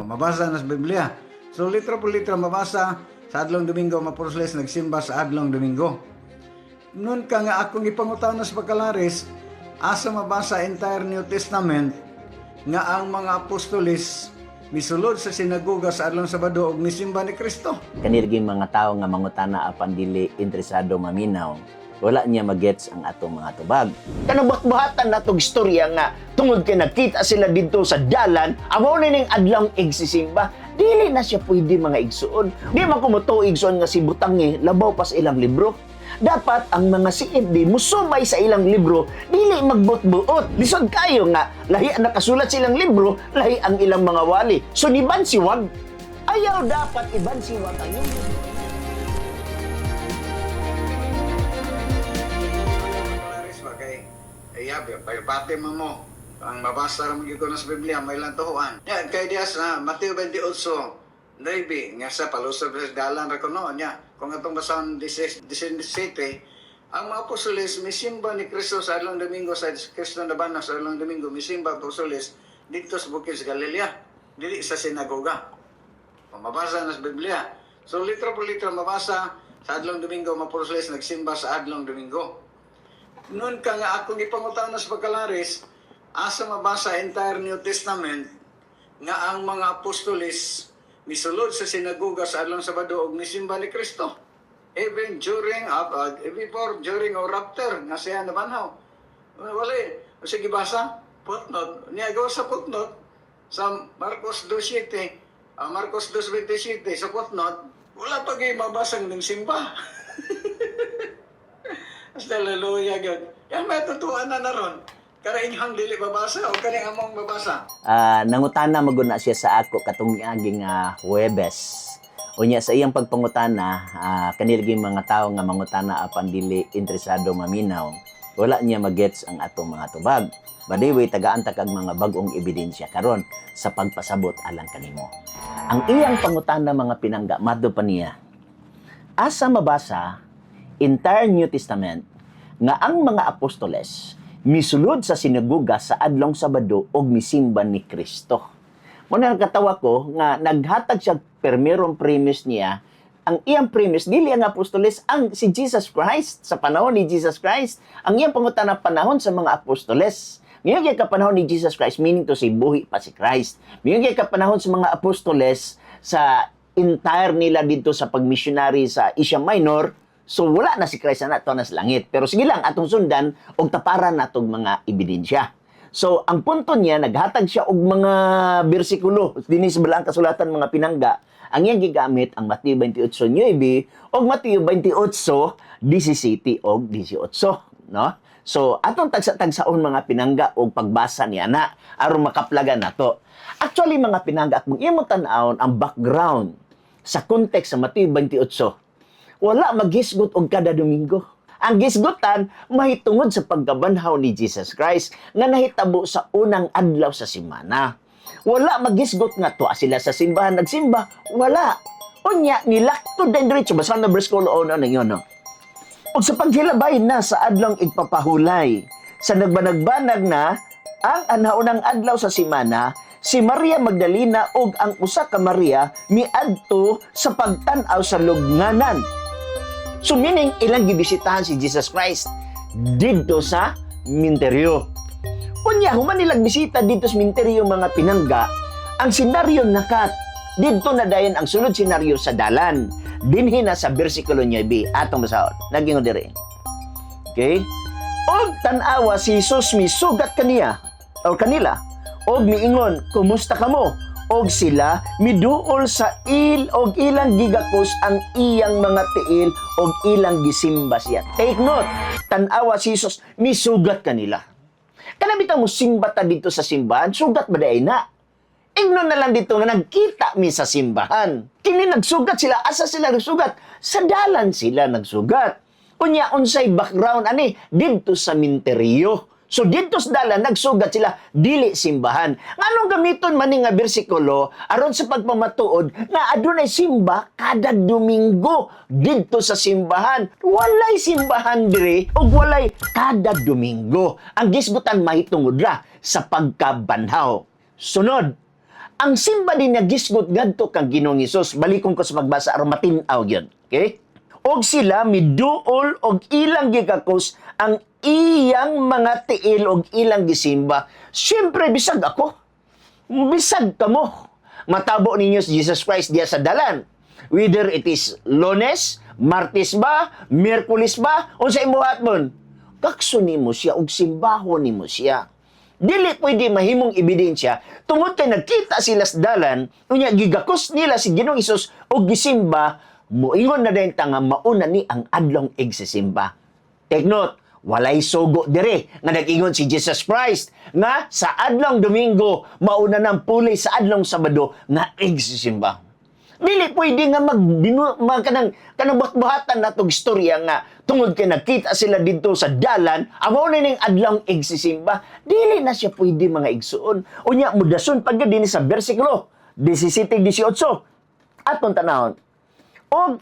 mabasa na sa Biblia. So litra po litra mabasa sa adlong Domingo, mapurusles nagsimba sa adlong Domingo. Nun ka nga akong ipangutaw sa pagkalaris, asa mabasa entire New Testament nga ang mga apostolis misulod sa sinagoga sa adlong Sabado ug misimba ni Kristo. Kanirging mga tao nga mangutana apan dili interesado maminaw, wala niya magets ang atong mga tubag. Kanabot-buhatan na itong istorya nga tungod kay nakita sila dito sa dalan, amo na ning adlang igsisimba, dili na siya pwede mga igsuon. Di man kumuto igsuon nga si Butangi, labaw pas ilang libro. Dapat ang mga CFD musubay sa ilang libro, dili magbot-buot. Lisod kayo nga, lahi ang nakasulat sa ilang libro, lahi ang ilang mga wali. So ni bansiwag, ayaw dapat ibansiwag ang inyong libro. Pati mo ang mabasa rin ko na sa Biblia, may lang tuhuan. Yan, kay Dias na Mateo 28, Naibi, nga sa palusog sa dalan ra kuno niya. Kung atong basahan 17, ang mga apostoles misimba ni Kristo sa adlong Domingo, sa Kristo na banang sa adlong Domingo, misimba apostoles dito sa bukid sa Galilea, dili sa sinagoga. Kung mabasa na sa Biblia. So litra po litra mabasa sa adlong Domingo, mga apostoles nagsimba sa adlong Domingo. Noon ka nga akong ipangutaw sa pagkalaris, asa mabasa entire New Testament nga ang mga apostolis misulod sa sinagoga sa adlong Sabado ug misimba ni Kristo. Even during, before, during or after, nga siya nabanhaw. Wala sige basa, footnote. Niagaw sa footnote, sa Marcos 2.7, Marcos 2.27, sa footnote, wala pag mabasang ng simba. Hallelujah, God. Yan may tutuan na ron. Karainghang dili babasa o karing among babasa. Nangutana maguna siya sa ako katong aging Huwebes. Unya sa iyang pagpangutana, kanilging mga tao nga mangutana apan dili interesado maminaw, wala niya magets ang atong mga tubag. Badiway tagaan ta kag mga bag-ong ebidensya karon sa pagpasabot alang kanimo. Ang iyang pangutana mga pinangga madto pa niya. Asa mabasa entire New Testament nga ang mga apostoles misulod sa sinagoga sa adlong Sabado og misimba ni Kristo. Muna katawa ko nga naghatag siya permerong premise niya. Ang iyang premise dili ang apostoles, ang si Jesus Christ sa panahon ni Jesus Christ. Ang iyang pangutana panahon sa mga apostoles. Ngayon kay kapanahon ni Jesus Christ, meaning to say buhi pa si Christ. Ngayon kay kapanahon sa mga apostoles sa entire nila dito sa pagmissionary sa Asia Minor. So wala na si Christ na sa langit. Pero sige lang, atong sundan og taparan natong mga ebidensya. So ang punto niya, naghatag siya og mga bersikulo dinis balang kasulatan mga pinangga. Ang iyang gigamit ang Mateo 28:9 og Mateo 28:17 og 18, no? So atong tagsa-tagsaon mga pinangga og pagbasa niya na aron makaplagan nato. Actually mga pinangga, kung imo tan-awon ang background sa context sa Mateo 28, wala maghisgot og kada Domingo. Ang gisgutan mahitungod sa pagkabanhaw ni Jesus Christ nga nahitabo sa unang adlaw sa semana. Wala maghisgot nga tuwa sila sa simbahan nagsimba, wala. Unya nilakto din diretso basahan na verse ko on yon no. Ug sa paghilabay na sa adlong igpapahulay, sa nagbanag-banag na ang anaunang adlaw sa semana, si Maria Magdalena ug ang usa ka Maria miadto sa pagtan-aw sa lubnganan. So meaning, ilang gibisitahan si Jesus Christ dito sa minteryo. Kunya, human nilang bisita dito sa minteryo mga pinangga, ang senaryo nakat, dito na dayon ang sulod senaryo sa dalan. Dinhi na sa bersikulo 9, atong basahon. Naging diri. Okay? Og tan-awa si Jesus misugat kaniya, o kanila, og miingon, kumusta kamo? Og sila miduol sa og ilang gigakos ang iyang mga tiil og ilang gisimba siya. Take note, tan-awa si Jesus misugat kanila. Kanabitang mo simba ta dito sa simbahan, sugat ba day na? Ignon na lang dito nga nagkita mi sa simbahan. Kini nagsugat sila, asa sila nagsugat? Sa dalan sila nagsugat. Unya unsay background ani dito sa minteryo. So dito sa dalan nagsugat sila dili simbahan. Nganong gamiton man ni nga bersikulo aron sa pagpamatuod nga adunay simba kada Domingo dito sa simbahan. Walay simbahan diri ug walay kada Domingo. Ang gisgutan mahitungod ra sa pagkabanhaw. Sunod, Ang simba din nagisgot ngadto kang Ginoong Hesus. Balikon ko sa pagbasa aron matin-aw gyud. Okay? Og sila miduol og ilang gigakos ang iyang mga tiil og ilang gisimba. Siyempre bisag ako. Bisag kamo. Matabo ninyo si Jesus Christ diya sa dalan. Whether it is Lunes, Martes ba, Miyerkules ba, unsa imuhat mon? Kakso nimo siya og simbahon nimo siya. Dili pwede mahimong ebidensya tungod kay nagkita sila sa dalan unya gigakos nila si Ginoong Hesus og gisimba moingon na din nga mauna ni ang adlong igsisimba. Take note, walay sugo dire nga nag-ingon si Jesus Christ nga sa adlong Domingo mauna nang puli sa adlong Sabado nga igsisimba. Dili pwede nga kanang buhat-buhatan natong istorya nga tungod kay nagkita sila dito sa dalan amo na ning adlong igsisimba. Dili na siya pwede mga igsuon. Unya mudason pag din sa bersikulo 17-18 aton tanahon. Og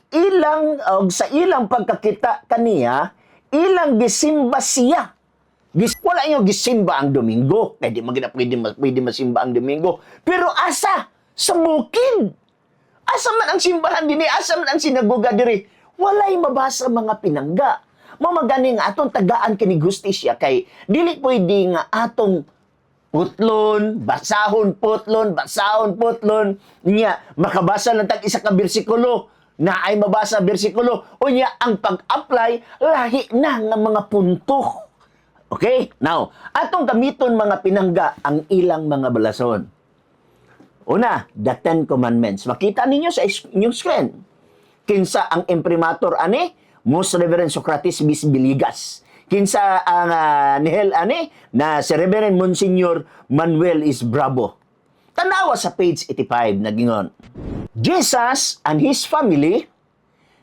sa ilang pagkakita kaniya, ilang gisimba siya. Wala niyo gisimba ang Domingo. Kaya di magina pwede masimba ang Domingo. Pero asa? Sa bukid. Asa man ang simbahan din, asa man ang sinagoga diri. Walay mabasa mga pinangga. Mamagani nga atong tagaan kini justisya kay dili pwede nga atong putlon, basahon putlon, niya makabasa lang tag isa ka bersikulo na ay mabasa bersikulo o niya ang pag-apply lahi na nga mga punto. Okay? Now, atong gamiton mga pinangga ang ilang mga balason. Una, the Ten Commandments. Makita ninyo sa inyong screen. Kinsa ang imprimatur ani? Most Reverend Socrates Bisbiligas. Kinsa ang nihel ani? Na si Reverend Monsignor Manuel is Bravo. Tanawa sa page 85 nagingon. Jesus and his family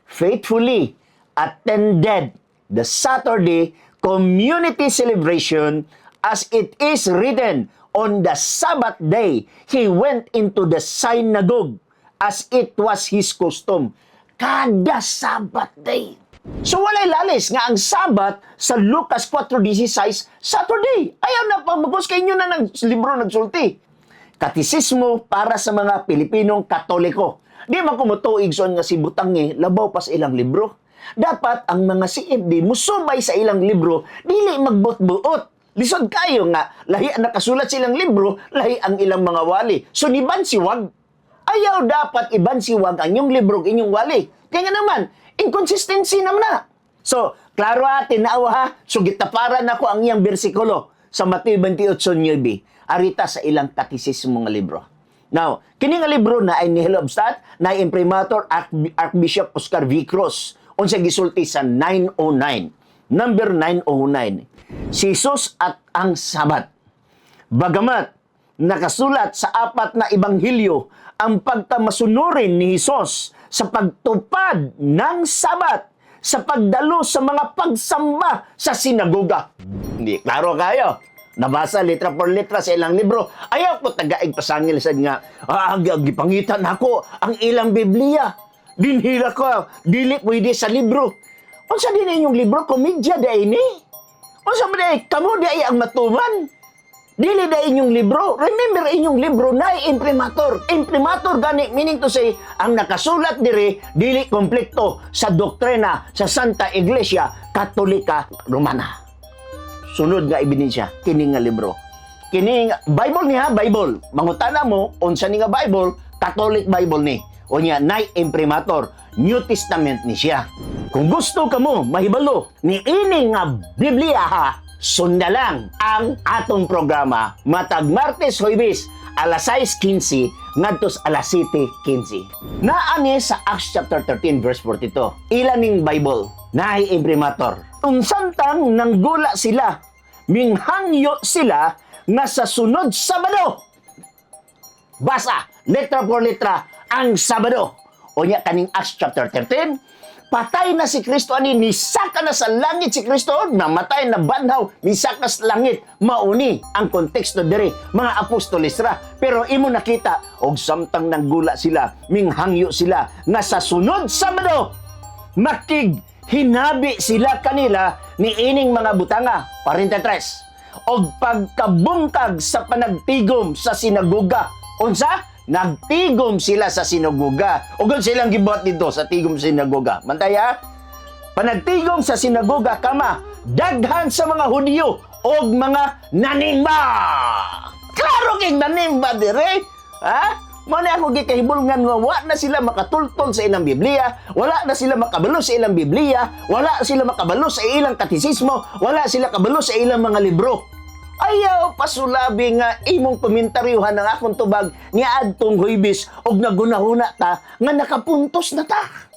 faithfully attended the Saturday community celebration as it is written. On the Sabbath day, he went into the synagogue as it was his custom. Kada Sabbath day. So walay lalis nga ang Sabbath sa Lucas 4:16, Saturday. Ayaw na pamagos kay inyo na ng libro nagsulti. Katisismo para sa mga Pilipinong Katoliko. Di man kumutuig son nga si Butangi, labaw pas ilang libro. Dapat ang mga CFD musubay sa ilang libro, dili magbut-buot. Lisod kayo nga, lahi ang nakasulat silang libro, lahi ang ilang mga wali. So, nibansiwag. Ayaw dapat ibansiwag ang inyong libro, inyong wali. Kaya nga naman, inconsistency naman na. So, klaro tinaawa ha, so gitaparan ako ang iyang bersikulo sa Mateo 28:9, arita sa ilang katisismo nga libro. Now, kini nga libro na ay ni Helobstadt, na imprimatur Archbishop Oscar V. Cruz, unsa gisulti sa 909. Number 909. Si Jesus at ang Sabat. Bagamat nakasulat sa 4 na ebanghelyo ang pagkamasunurin ni Jesus sa pagtupad ng Sabat sa pagdalo sa mga pagsamba sa sinagoga. Hindi, klaro kayo. Nabasa litra por litra sa ilang libro. Ayaw ko tagaig pasangil sad nga, gipangitan ako ang ilang Biblia. Dinhila ko, dili pwede sa libro. Unsa din inyong libro? Komedya da ini? Unsa man day, kamo day ang matuman. Dili da inyong libro. Remember inyong libro na imprimatur. Imprimatur gani, meaning to say, ang nakasulat diri, dili kompleto sa doktrina sa Santa Iglesia Katolika Romana. Sunod nga ebidensya, kini nga libro. Kini nga, Bible niya, Bible. Mangutana mo, unsa ni nga Bible, Catholic Bible ni. O niya, na imprimatur. New Testament ni siya. Kung gusto ka mo mahibalo ni ini nga Biblia ha, sunda lang ang atong programa matag Martes Huwebes alas 6:15 ngadto alas 7:15. Naani sa Acts chapter 13 verse 42. Ila ning Bible naay imprimatur. Unsantang nanggula sila, minghangyo sila nga sa sunod Sabado. Basa letra por letra ang Sabado. O niya kaning Acts chapter 13, patay na si Kristo ani, nisaka na sa langit si Kristo, namatay na banhaw, nisaka sa langit. Mauni ang konteksto diri, mga apostoles ra. Pero imo nakita, og samtang nanggula sila, minghangyo sila, nga sa sunod Sabado, hinabi sila kanila ni ining mga butanga. 43. Og pagkabungkag sa panagtigom sa sinagoga, Unsa? Nagtigom sila sa sinagoga. Ug silang gibuhat dito sa tigom sa sinagoga. Mantaya, panagtigom sa sinagoga kama, daghan sa mga Hudyo og mga nanimba. Klaro kay nanimba dire. Ha? Mao na ako gikahibulngan nga wa na sila makatultol sa ilang Biblia, wala na sila makabalo sa ilang Biblia, wala sila makabalo sa ilang katisismo, wala sila kabalo sa ilang mga libro. Ayaw pasulabi nga imong komentaryuhan ang akong tubag ni adtong Huwebes og nagunahuna ta nga nakapuntos na ta.